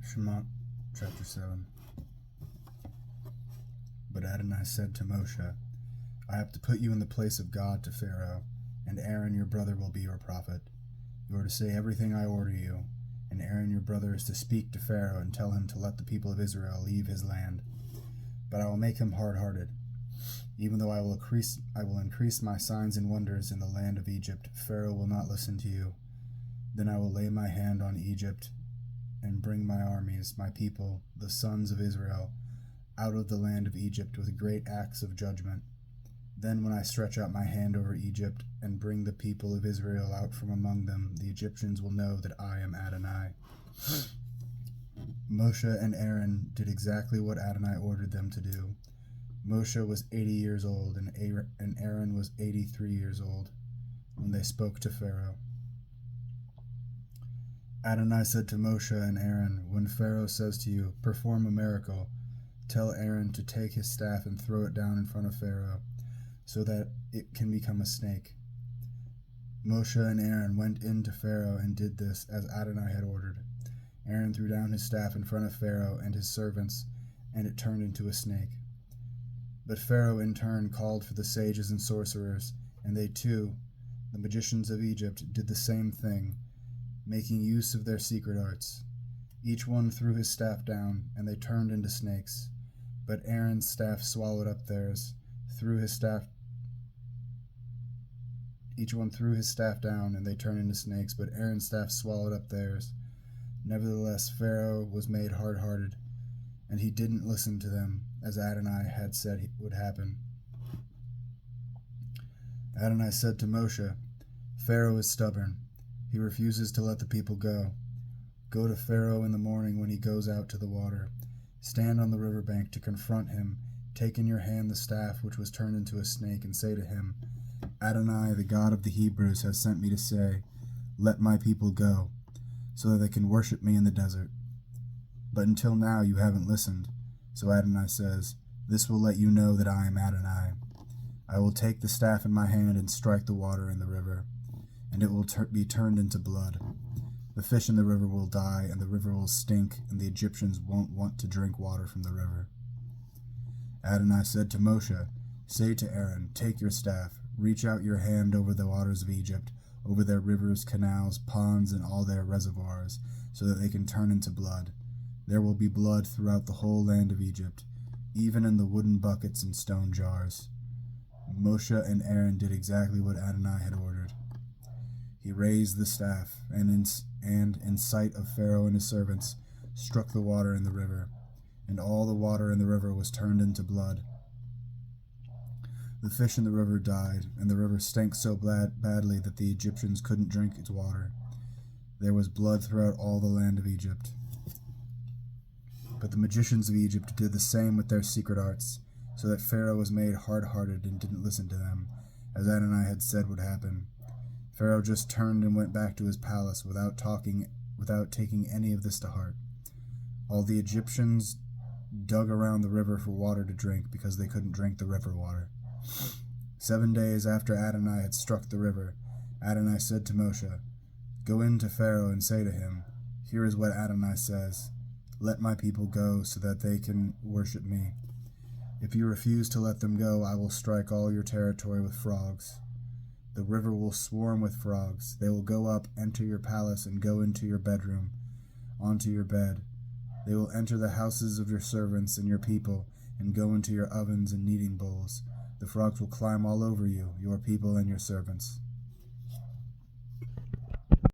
Shema, chapter 7. But Adonai said to Moshe, I have to put you in the place of God to Pharaoh, and Aaron your brother will be your prophet. You are to say everything I order you, and Aaron your brother is to speak to Pharaoh and tell him to let the people of Israel leave his land. But I will make him hard-hearted. Even though I will increase my signs and wonders in the land of Egypt, Pharaoh will not listen to you. Then I will lay my hand on Egypt and bring my armies, my people, the sons of Israel, out of the land of Egypt with great acts of judgment. Then when I stretch out my hand over Egypt and bring the people of Israel out from among them, the Egyptians will know that I am Adonai. Moshe and Ahron did exactly what Adonai ordered them to do. Moshe was 80 years old, and Ahron was 83 years old when they spoke to Pharaoh. Adonai said to Moshe and Ahron, when Pharaoh says to you, perform a miracle, tell Aaron to take his staff and throw it down in front of Pharaoh, so that it can become a snake. Moshe and Ahron went in to Pharaoh and did this as Adonai had ordered. Aaron threw down his staff in front of Pharaoh and his servants, and it turned into a snake. But Pharaoh in turn called for the sages and sorcerers, and they too, the magicians of Egypt, did the same thing, making use of their secret arts. Each one threw his staff down, and they turned into snakes. But Aaron's staff swallowed up theirs. Each one threw his staff down, and they turned into snakes, but Aaron's staff swallowed up theirs. Nevertheless, Pharaoh was made hard-hearted, and he didn't listen to them, as Adonai had said would happen. Adonai said to Moshe, Pharaoh is stubborn. He refuses to let the people go. Go to Pharaoh in the morning when he goes out to the water. Stand on the riverbank to confront him. Take in your hand the staff which was turned into a snake, and say to him, Adonai, the God of the Hebrews, has sent me to say, let my people go, so that they can worship me in the desert. But until now you haven't listened. So Adonai says, this will let you know that I am Adonai. I will take the staff in my hand and strike the water in the river, and it will be turned into blood. The fish in the river will die, and the river will stink, and the Egyptians won't want to drink water from the river. Adonai said to Moshe, say to Aaron, take your staff, reach out your hand over the waters of Egypt, over their rivers, canals, ponds, and all their reservoirs, so that they can turn into blood. There will be blood throughout the whole land of Egypt, even in the wooden buckets and stone jars. Moshe and Aaron did exactly what Adonai had ordered. He raised the staff, and in sight of Pharaoh and his servants, struck the water in the river, and all the water in the river was turned into blood. The fish in the river died, and the river stank so badly that the Egyptians couldn't drink its water. There was blood throughout all the land of Egypt. But the magicians of Egypt did the same with their secret arts, so that Pharaoh was made hard-hearted and didn't listen to them, as Adonai had said would happen. Pharaoh just turned and went back to his palace without taking any of this to heart. All the Egyptians dug around the river for water to drink because they couldn't drink the river water. 7 days after Adonai had struck the river, Adonai said to Moshe, go in to Pharaoh and say to him, here is what Adonai says, let my people go so that they can worship me. If you refuse to let them go, I will strike all your territory with frogs. The river will swarm with frogs. They will go up, enter your palace, and go into your bedroom, onto your bed. They will enter the houses of your servants and your people, and go into your ovens and kneading bowls. The frogs will climb all over you, your people and your servants.